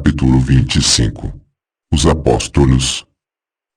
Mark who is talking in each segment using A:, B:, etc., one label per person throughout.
A: Capítulo 25. Os apóstolos.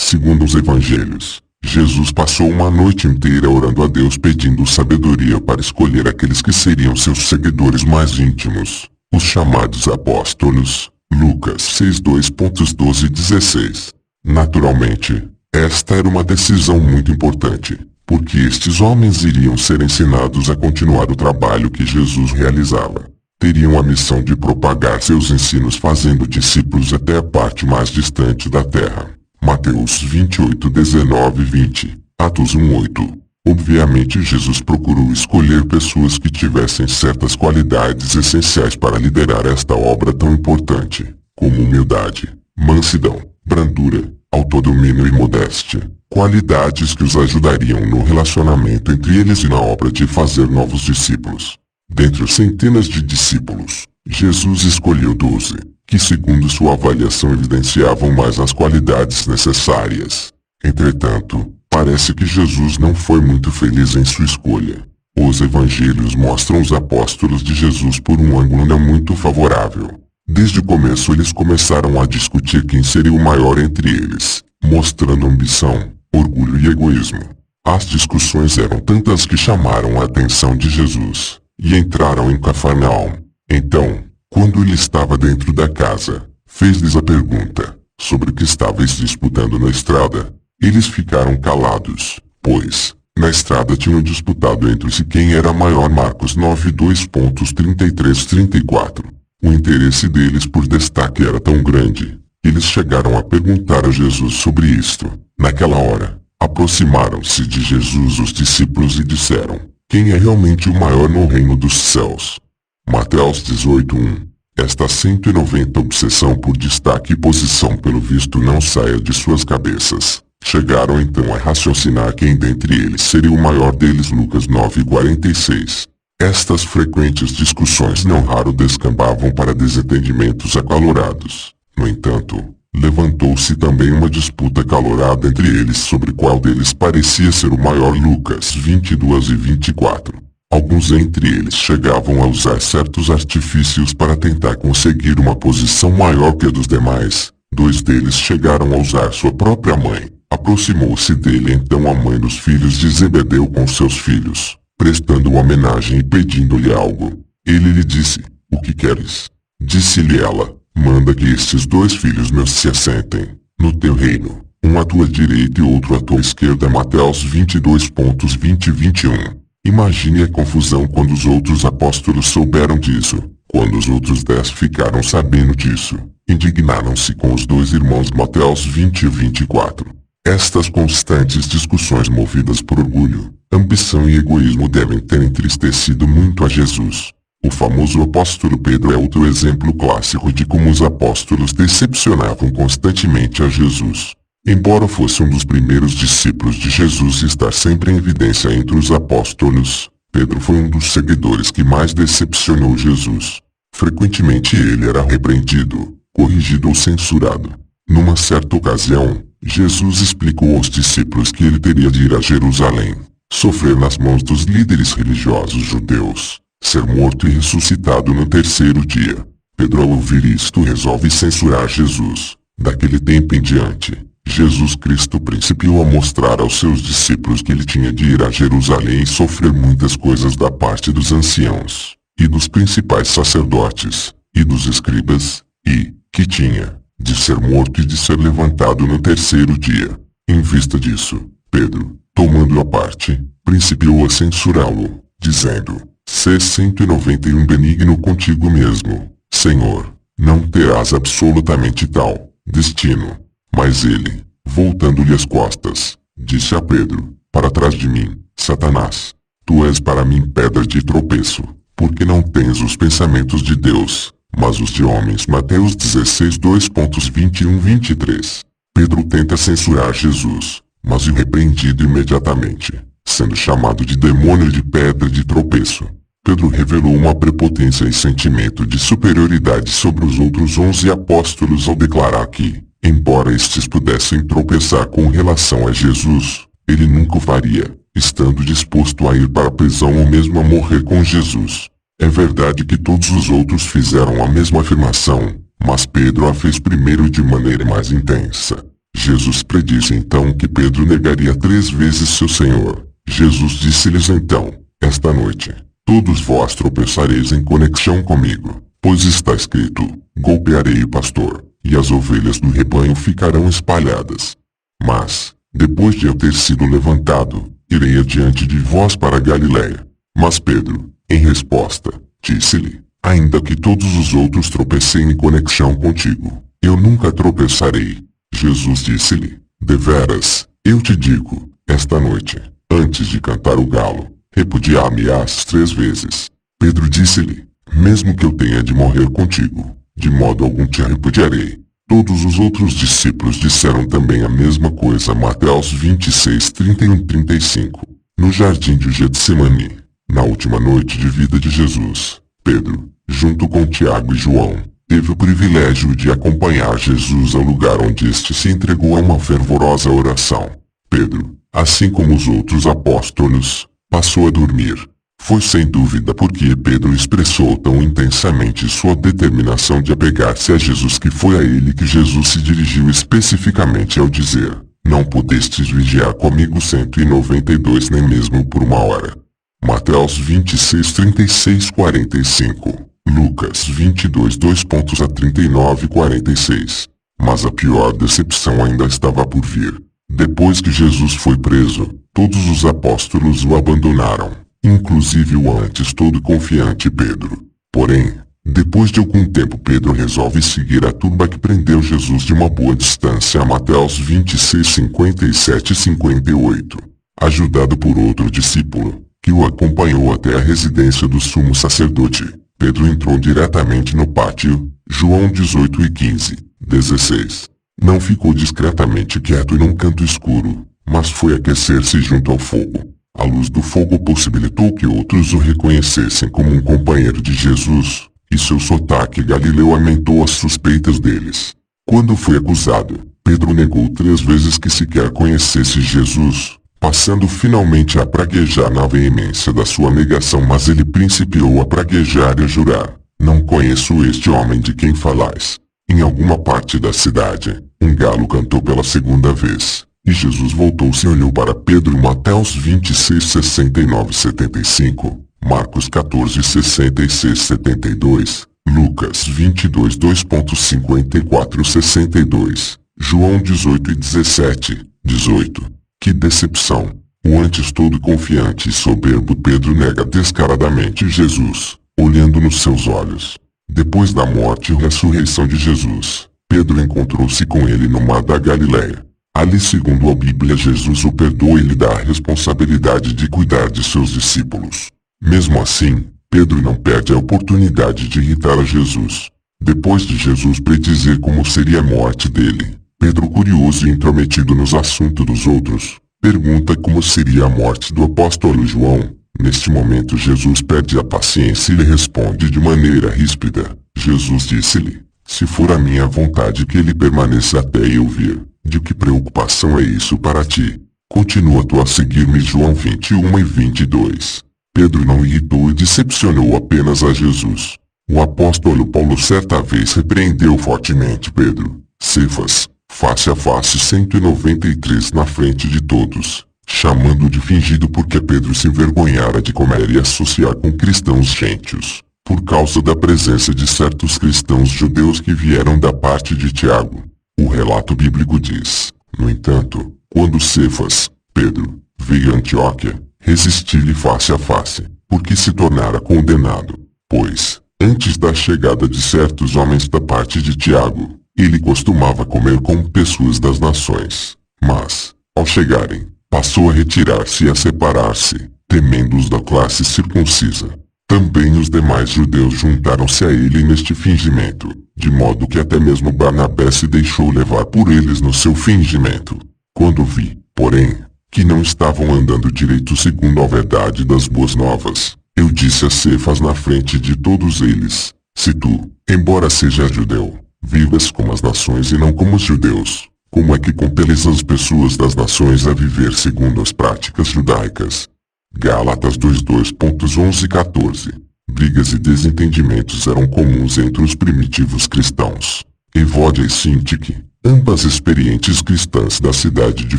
A: Segundo os evangelhos, Jesus passou uma noite inteira orando a Deus pedindo sabedoria para escolher aqueles que seriam seus seguidores mais íntimos, os chamados apóstolos. Lucas 6:2-12-16. Naturalmente, esta era uma decisão muito importante, porque estes homens iriam ser ensinados a continuar o trabalho que Jesus realizava. Teriam a missão de propagar seus ensinos fazendo discípulos até a parte mais distante da terra. Mateus 28:19-20, Atos 1:8. Obviamente Jesus procurou escolher pessoas que tivessem certas qualidades essenciais para liderar esta obra tão importante, como humildade, mansidão, brandura, autodomínio e modéstia, qualidades que os ajudariam no relacionamento entre eles e na obra de fazer novos discípulos. Dentre os centenas de discípulos, Jesus escolheu 12, que segundo sua avaliação evidenciavam mais as qualidades necessárias. Entretanto, parece que Jesus não foi muito feliz em sua escolha. Os evangelhos mostram os apóstolos de Jesus por um ângulo não muito favorável. Desde o começo eles começaram a discutir quem seria o maior entre eles, mostrando ambição, orgulho e egoísmo. As discussões eram tantas que chamaram a atenção de Jesus, e entraram em Cafarnaum. Então, quando ele estava dentro da casa, fez-lhes a pergunta, sobre o que estáveis disputando na estrada. Eles ficaram calados, pois, na estrada tinham disputado entre si quem era maior. Marcos 9:2-33-34. O interesse deles por destaque era tão grande, eles chegaram a perguntar a Jesus sobre isto. Naquela hora, aproximaram-se de Jesus os discípulos e disseram: quem é realmente o maior no reino dos céus? Mateus 18:1. Esta 190 obsessão por destaque e posição pelo visto não saia de suas cabeças. Chegaram então a raciocinar quem dentre eles seria o maior deles. Lucas 9:46. Estas frequentes discussões não raro descambavam para desentendimentos acalorados. No entanto, levantou-se também uma disputa acalorada entre eles sobre qual deles parecia ser o maior. Lucas 22:24. Alguns entre eles chegavam a usar certos artifícios para tentar conseguir uma posição maior que a dos demais. 2 deles chegaram a usar sua própria mãe. Aproximou-se dele então a mãe dos filhos de Zebedeu com seus filhos, prestando homenagem e pedindo-lhe algo. Ele lhe disse: o que queres? Disse-lhe ela: manda que estes 2 filhos meus se assentem no teu reino, um à tua direita e outro à tua esquerda. Mateus 22:20-21. Imagine a confusão quando os outros apóstolos souberam disso. Quando os outros 10 ficaram sabendo disso, indignaram-se com os 2 irmãos. Mateus 20:24. Estas constantes discussões movidas por orgulho, ambição e egoísmo devem ter entristecido muito a Jesus. O famoso apóstolo Pedro é outro exemplo clássico de como os apóstolos decepcionavam constantemente a Jesus. Embora fosse um dos primeiros discípulos de Jesus e estar sempre em evidência entre os apóstolos, Pedro foi um dos seguidores que mais decepcionou Jesus. Frequentemente ele era repreendido, corrigido ou censurado. Numa certa ocasião, Jesus explicou aos discípulos que ele teria de ir a Jerusalém, sofrer nas mãos dos líderes religiosos judeus, ser morto e ressuscitado no 3º dia. Pedro, ao ouvir isto, resolve censurar Jesus. Daquele tempo em diante, Jesus Cristo principiou a mostrar aos seus discípulos que ele tinha de ir a Jerusalém e sofrer muitas coisas da parte dos anciãos, e dos principais sacerdotes, e dos escribas, e que tinha de ser morto e de ser levantado no 3º dia. Em vista disso, Pedro, tomando-o à parte, principiou a censurá-lo, dizendo: Sê 191 benigno contigo mesmo, Senhor, não terás absolutamente tal destino. Mas ele, voltando-lhe as costas, disse a Pedro: para trás de mim, Satanás, tu és para mim pedra de tropeço, porque não tens os pensamentos de Deus, mas os de homens. Mateus 16:2-21-23. Pedro tenta censurar Jesus, mas é repreendido imediatamente, sendo chamado de demônio de pedra de tropeço. Pedro revelou uma prepotência e sentimento de superioridade sobre os outros 11 apóstolos ao declarar que, embora estes pudessem tropeçar com relação a Jesus, ele nunca o faria, estando disposto a ir para a prisão ou mesmo a morrer com Jesus. É verdade que todos os outros fizeram a mesma afirmação, Mas Pedro a fez primeiro de maneira mais intensa. Jesus predisse então que Pedro negaria 3 vezes seu Senhor. Jesus disse-lhes então: esta noite, todos vós tropeçareis em conexão comigo, pois está escrito: golpearei o pastor, e as ovelhas do rebanho ficarão espalhadas. Mas, depois de eu ter sido levantado, irei adiante de vós para Galiléia. Mas Pedro, em resposta, disse-lhe: ainda que todos os outros tropecem em conexão contigo, eu nunca tropeçarei. Jesus disse-lhe: deveras, eu te digo, esta noite, antes de cantar o galo, repudiar-me-ás 3 vezes. Pedro disse-lhe: mesmo que eu tenha de morrer contigo, de modo algum te repudiarei. Todos os outros discípulos disseram também a mesma coisa. Mateus 26, 31-35. No jardim de Getsemane, na última noite de vida de Jesus, Pedro, junto com Tiago e João, teve o privilégio de acompanhar Jesus ao lugar onde este se entregou a uma fervorosa oração. Pedro, assim como os outros apóstolos, passou a dormir. Foi sem dúvida porque Pedro expressou tão intensamente sua determinação de apegar-se a Jesus que foi a ele que Jesus se dirigiu especificamente ao dizer: não pudestes vigiar comigo 192 nem mesmo por 1 hora. Mateus 26, 36, 45. Lucas 22, 2.39 e 46. Mas a pior decepção ainda estava por vir. Depois que Jesus foi preso, todos os apóstolos o abandonaram, inclusive o antes todo confiante Pedro. Porém, depois de algum tempo Pedro resolve seguir a turba que prendeu Jesus de uma boa distância. Mateus 26, 57 e 58. Ajudado por outro discípulo, que o acompanhou até a residência do sumo sacerdote, Pedro entrou diretamente no pátio. João 18 e 15, 16. Não ficou discretamente quieto num canto escuro, mas foi aquecer-se junto ao fogo. A luz do fogo possibilitou que outros o reconhecessem como um companheiro de Jesus, e seu sotaque galileu aumentou as suspeitas deles. Quando foi acusado, Pedro negou 3 vezes que sequer conhecesse Jesus, passando finalmente a praguejar na veemência da sua negação. Mas ele principiou a praguejar e a jurar: não conheço este homem de quem falais. Em alguma parte da cidade, um galo cantou pela 2ª vez, e Jesus voltou-se e olhou para Pedro. Mateus 26, 69 e 75, Marcos 14, 66 e 72, Lucas 22, 2.54 e 62, João 18 e 17, 18. Que decepção! O antes todo confiante e soberbo Pedro nega descaradamente Jesus, olhando nos seus olhos. Depois da morte e ressurreição de Jesus, Pedro encontrou-se com ele no mar da Galiléia. Ali, segundo a Bíblia, Jesus o perdoa e lhe dá a responsabilidade de cuidar de seus discípulos. Mesmo assim, Pedro não perde a oportunidade de irritar a Jesus. Depois de Jesus predizer como seria a morte dele, Pedro, curioso e intrometido nos assuntos dos outros, pergunta como seria a morte do apóstolo João. Neste momento Jesus perde a paciência e lhe responde de maneira ríspida. Jesus disse-lhe: se for a minha vontade que ele permaneça até eu vir, de que preocupação é isso para ti? Continua tu a seguir-me. João 21 e 22. Pedro não irritou e decepcionou apenas a Jesus. O apóstolo Paulo certa vez repreendeu fortemente Pedro. Cefas, face a face 193 na frente de todos, chamando-o de fingido porque Pedro se envergonhara de comer e associar com cristãos gentios, por causa da presença de certos cristãos judeus que vieram da parte de Tiago. O relato bíblico diz: no entanto, quando Cefas, Pedro, veio a Antioquia, resisti-lhe face a face, porque se tornara condenado, pois, antes da chegada de certos homens da parte de Tiago, ele costumava comer com pessoas das nações. Mas, ao chegarem, passou a retirar-se e a separar-se, temendo os da classe circuncisa. Também os demais judeus juntaram-se a ele neste fingimento, de modo que até mesmo Barnabé se deixou levar por eles no seu fingimento. Quando vi, porém, que não estavam andando direito segundo a verdade das boas novas, eu disse a Cefas na frente de todos eles: se tu, embora sejas judeu, vivas como as nações e não como os judeus, como é que compeles as pessoas das nações a viver segundo as práticas judaicas? Gálatas 2:11 e 14. Brigas e desentendimentos eram comuns entre os primitivos cristãos. Evódia e Sintique, ambas experientes cristãs da cidade de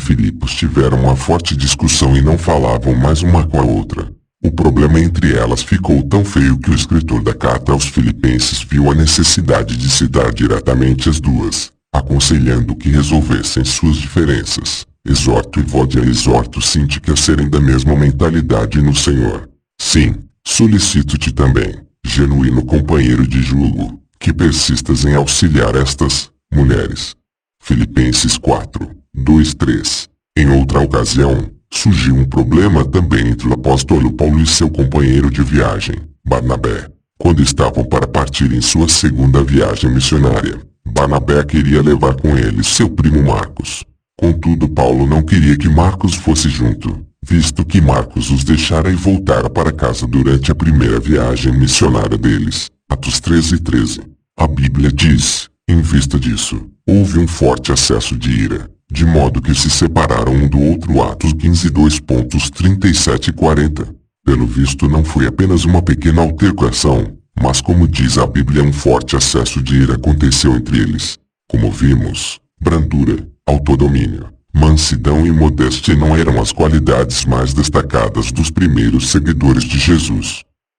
A: Filipos, tiveram uma forte discussão e não falavam mais uma com a outra. O problema entre elas ficou tão feio que o escritor da carta aos Filipenses viu a necessidade de citar diretamente as duas, aconselhando que resolvessem suas diferenças. Exorto Evódia e exorto Sintique a serem da mesma mentalidade no Senhor. Sim, solicito-te também, genuíno companheiro de julgo, que persistas em auxiliar estas mulheres. Filipenses 4, 2, 3. Em outra ocasião, surgiu um problema também entre o apóstolo Paulo e seu companheiro de viagem, Barnabé. Quando estavam para partir em sua segunda viagem missionária, Barnabé queria levar com ele seu primo Marcos. Contudo, Paulo não queria que Marcos fosse junto, visto que Marcos os deixara e voltara para casa durante a primeira viagem missionária deles. Atos 13, 13. A Bíblia diz: em vista disso, houve um forte acesso de ira, de modo que se separaram um do outro. Atos 15, 2.37 e 40. Pelo visto não foi apenas uma pequena altercação, mas como diz a Bíblia, um forte acesso de ira aconteceu entre eles. Como vimos, brandura, autodomínio, mansidão e modéstia não eram as qualidades mais destacadas dos primeiros seguidores de Jesus.